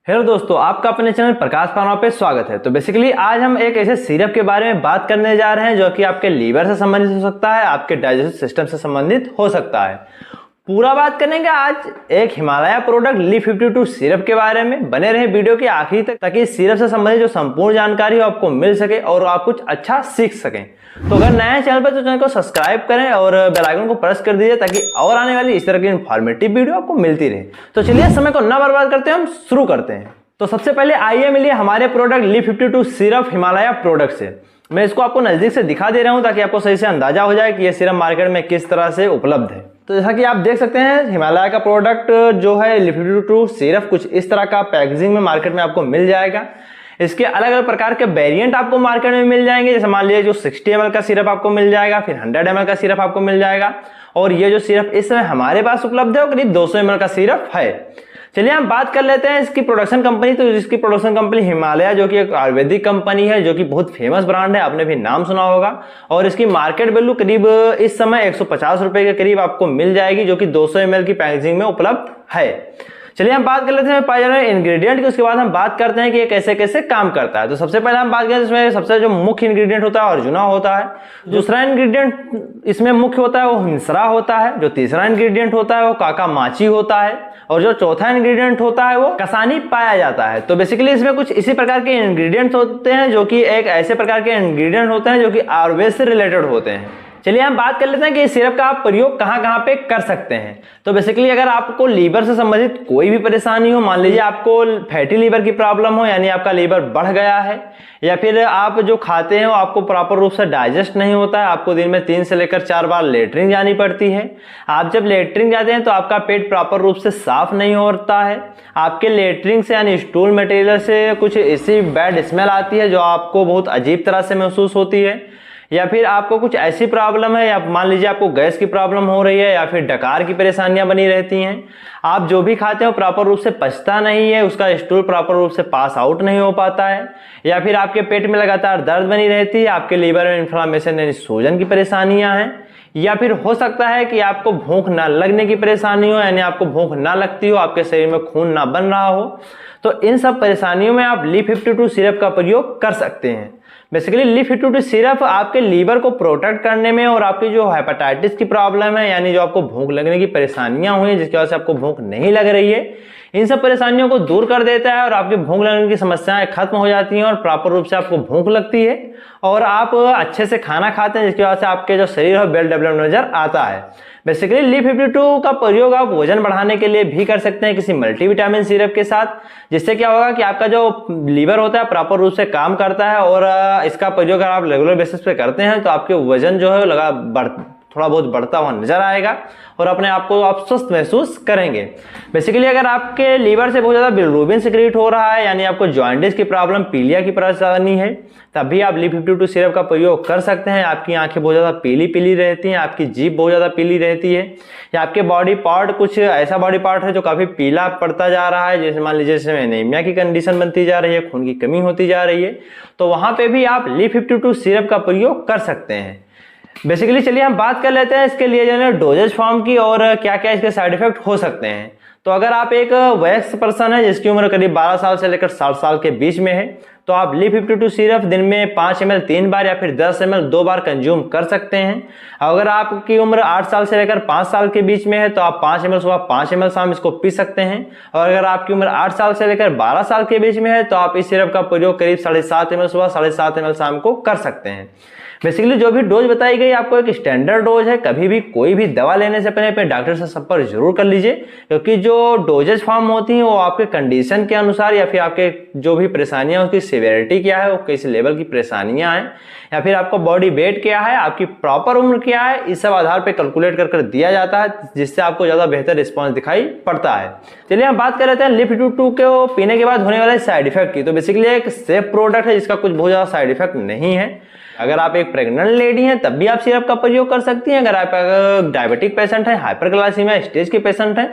Hello दोस्तों, आपका अपने चैनल प्रकाश फार्मा पे स्वागत है। तो बेसिकली आज हम एक ऐसे सिरप के बारे में बात करने जा रहे हैं जो कि आपके लीवर से संबंधित हो सकता है, आपके डाइजेस्टिव सिस्टम से संबंधित हो सकता है। पूरा बात करेंगे आज एक हिमालय प्रोडक्ट Li52 सिरप के बारे में। बने रहे वीडियो के आखिरी तक ताकि इस सिरप से संबंधित जो संपूर्ण जानकारी हो आपको मिल सके और आप कुछ अच्छा सीख सकें। तो अगर नए हैं चैनल पर तो चैनल को सब्सक्राइब करें और बेल आइकन को प्रेस कर दीजिए ताकि और आने वाली इस तरह की इन्फॉर्मेटिव वीडियो आपको मिलती रहे। तो चलिए समय को न बर्बाद करते हैं, हम शुरू करते हैं। तो सबसे पहले आइए मिलिए हमारे product Li52 syrup Himalaya product से। मैं इसको आपको नजदीक से दिखा दे रहा हूं ताकि आपको सही से अंदाजा हो जाए कि ये सिरप मार्केट में किस तरह से उपलब्ध है। तो जैसा कि आप देख सकते हैं, हिमालय का प्रोडक्ट जो है Li52 सिरप कुछ इस तरह का पैकेजिंग में मार्केट में आपको मिल जाएगा। इसके अलग अलग प्रकार के वेरिएंट आपको मार्केट में मिल जाएंगे। जैसे मान लीजिए जो 60 ml का सिरप आपको मिल जाएगा, फिर 100 ml का सिरप आपको मिल जाएगा, और ये जो सिरप इस समय हमारे पास उपलब्ध है वो करीब 200 ml का सिरप है। चलिए हम बात कर लेते हैं इसकी प्रोडक्शन कंपनी। तो इसकी प्रोडक्शन कंपनी हिमालय जो कि एक आयुर्वेदिक कंपनी है, जो कि बहुत फेमस ब्रांड है, आपने भी नाम सुना होगा। और इसकी मार्केट वैल्यू करीब इस समय 150 रुपए के करीब आपको मिल जाएगी, जो कि 200 ml की पैकेजिंग में उपलब्ध है। चलिए हम बात कर लेते हैं पाए जाने वाले इंग्रेडिएंट की, उसके बाद हम बात करते हैं कि ये कैसे कैसे काम करता है। तो सबसे पहले हम बात करें इसमें सबसे जो मुख्य इंग्रेडिएंट होता है अर्जुना होता है। दूसरा इंग्रेडिएंट इसमें मुख्य होता है वो हिंसरा होता है। जो तीसरा इंग्रेडिएंट होता है वो काका माची होता है, और जो चौथा इंग्रेडिएंट होता है वो कसानी पाया जाता है। तो बेसिकली इसमें कुछ इसी प्रकार के इंग्रेडिएंट्स होते हैं जो कि एक ऐसे प्रकार के इंग्रेडिएंट होते हैं जो कि आयुर्वेद से रिलेटेड होते हैं। चलिए हम बात कर लेते हैं कि इस सिरप का आप प्रयोग कहाँ कहाँ पे कर सकते हैं। तो बेसिकली अगर आपको लीवर से संबंधित कोई भी परेशानी हो, मान लीजिए आपको फैटी लीवर की प्रॉब्लम हो, यानी आपका लीवर बढ़ गया है, या फिर आप जो खाते हैं वो आपको प्रॉपर रूप से डाइजेस्ट नहीं होता है, आपको दिन में 3 से लेकर 4 बार लेटरिन जानी पड़ती है। आप जब लेटरिन जाते हैं तो आपका पेट प्रॉपर रूप से साफ नहीं होता है, आपके लेटरिन से यानी स्टूल मटेरियल से कुछ ऐसी बैड स्मेल आती है जो आपको बहुत अजीब तरह से महसूस होती है, या फिर आपको कुछ ऐसी प्रॉब्लम है, या मान लीजिए आपको गैस की प्रॉब्लम हो रही है, या फिर डकार की परेशानियां बनी रहती हैं। आप जो भी खाते हो प्रॉपर रूप से पचता नहीं है, उसका स्टूल प्रॉपर रूप से पास आउट नहीं हो पाता है, या फिर आपके पेट में लगातार दर्द बनी रहती है, आपके लीवर में इन्फ्लामेशन यानी सूजन की परेशानियां हैं, या फिर हो सकता है कि आपको भूख ना लगने की परेशानी हो, यानी आपको भूख ना लगती हो, आपके शरीर में खून ना बन रहा हो। तो इन सब परेशानियों में आप Li52 सिरप का प्रयोग कर सकते हैं। बेसिकली Li52 सिरप आपके लीवर को प्रोटेक्ट करने में, और आपकी जो हेपेटाइटिस की प्रॉब्लम है, यानी जो आपको भूख लगने की परेशानियां हुई जिसकी वजह से आपको भूख नहीं लग रही है, इन सब परेशानियों को दूर कर देता है और आपकी भूख लगने की समस्याएं खत्म हो जाती हैं और प्रॉपर रूप से आपको भूख लगती है और आप अच्छे से खाना खाते हैं, जिसकी वजह से आपके जो शरीर है वेल डेवलप्ड नजर आता है। बेसिकली Li52 का प्रयोग आप वजन बढ़ाने के लिए भी कर सकते हैं किसी मल्टीविटामिन सिरप के साथ, जिससे क्या होगा कि आपका जो लीवर होता है प्रॉपर रूप से काम करता है, और इसका प्रयोग अगर आप रेगुलर बेसिस पे करते हैं तो आपके वजन जो है थोड़ा बहुत बढ़ता हुआ नजर आएगा और अपने आप को आप स्वस्थ महसूस करेंगे। बेसिकली अगर आपके लीवर से बहुत ज्यादा बिलिरुबिन सिक्रीट हो रहा है, यानी आपको जॉन्डिस की प्रॉब्लम, पीलिया की परेशानी है, तब भी आप Li52 सिरप का प्रयोग कर सकते हैं। आपकी आंखें बहुत ज्यादा पीली पीली रहती हैं, आपकी जीभ बहुत ज्यादा पीली रहती है, या आपके बॉडी पार्ट कुछ ऐसा बॉडी पार्ट है जो काफी पीला पड़ता जा रहा है, जैसे मान लीजिए जैसे एनीमिया की कंडीशन बनती जा रही है, खून की कमी होती जा रही है, तो वहां पे भी आप Li52 सिरप का प्रयोग कर सकते हैं। बेसिकली चलिए हम बात कर लेते हैं इसके लिए जो है डोजेज फॉर्म की और क्या क्या इसके साइड इफेक्ट हो सकते हैं। तो अगर आप एक वयस्क पर्सन है जिसकी उम्र करीब 12 साल से लेकर 60 साल के बीच में है, तो आप Li52 सिरप दिन में 5 ml 3 बार या फिर 10 ml 2 बार कंज्यूम कर सकते हैं। अगर आपकी उम्र 8 साल से लेकर 5 साल के बीच में है तो आप 5 ml सुबह 5 ml शाम इसको पी सकते हैं, और अगर आपकी उम्र 8 साल से लेकर 12 साल के बीच में है तो आप इस सिरप का प्रयोग करीब 7.5 ml सुबह 7.5 ml शाम को कर सकते हैं। बेसिकली जो भी डोज बताई गई आपको एक स्टैंडर्ड डोज है। कभी भी कोई भी दवा लेने से पहले अपने डॉक्टर से संपर्क जरूर कर लीजिए, क्योंकि जो डोजेज फॉर्म होती हैं वो आपके कंडीशन के अनुसार, या फिर आपके जो भी परेशानियां उसकी सिवियरिटी क्या है, वो किस लेवल की परेशानियां हैं, या फिर आपका बॉडी वेट क्या है, आपकी प्रॉपर उम्र क्या है, इस सब आधार पर कैलकुलेट कर दिया जाता है, जिससे आपको ज्यादा बेहतर रिस्पॉन्स दिखाई पड़ता है। चलिए हम बात कर लेते हैं Li52 को पीने के बाद होने वाले साइड इफेक्ट की। तो बेसिकली एक सेफ प्रोडक्ट है जिसका कुछ बहुत ज्यादा साइड इफेक्ट नहीं है। अगर आप एक प्रेग्नेंट लेडी हैं तब भी आप सिरप का प्रयोग कर सकती हैं। अगर आप डायबिटिक पेशेंट हैं, हाइपरग्लाइसीमिया स्टेज के पेशेंट हैं,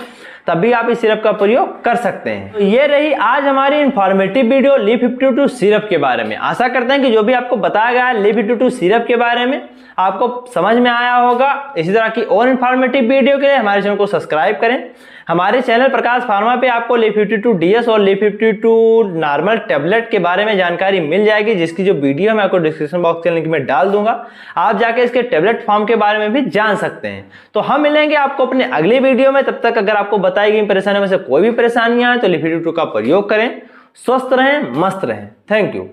तब भी आप इस सिरप का प्रयोग कर सकते हैं। तो ये रही आज हमारी इंफॉर्मेटिव वीडियो Li52 सिरप के बारे में। आशा करते हैं कि जो भी आपको बताया गया है Li52 सिरप के बारे में आपको समझ में आया होगा। इसी तरह की और इंफॉर्मेटिव वीडियो के लिए हमारे चैनल को सब्सक्राइब करें। हमारे चैनल प्रकाश फार्मा पे आपको Li52DS और Li52 नॉर्मल टेबलेट के बारे में जानकारी मिल जाएगी, जिसकी जो वीडियो मैं आपको डिस्क्रिप्शन बॉक्स के लिंक में डाल दूंगा। आप जाके इसके टेबलेट फॉर्म के बारे में भी जान सकते हैं। तो हम मिलेंगे आपको अपने अगले वीडियो में। तब तक अगर आपको बताई गई परेशानियों में से कोई भी परेशानियां हैं तो Li52 का प्रयोग करें। स्वस्थ रहें, मस्त रहें। Thank you.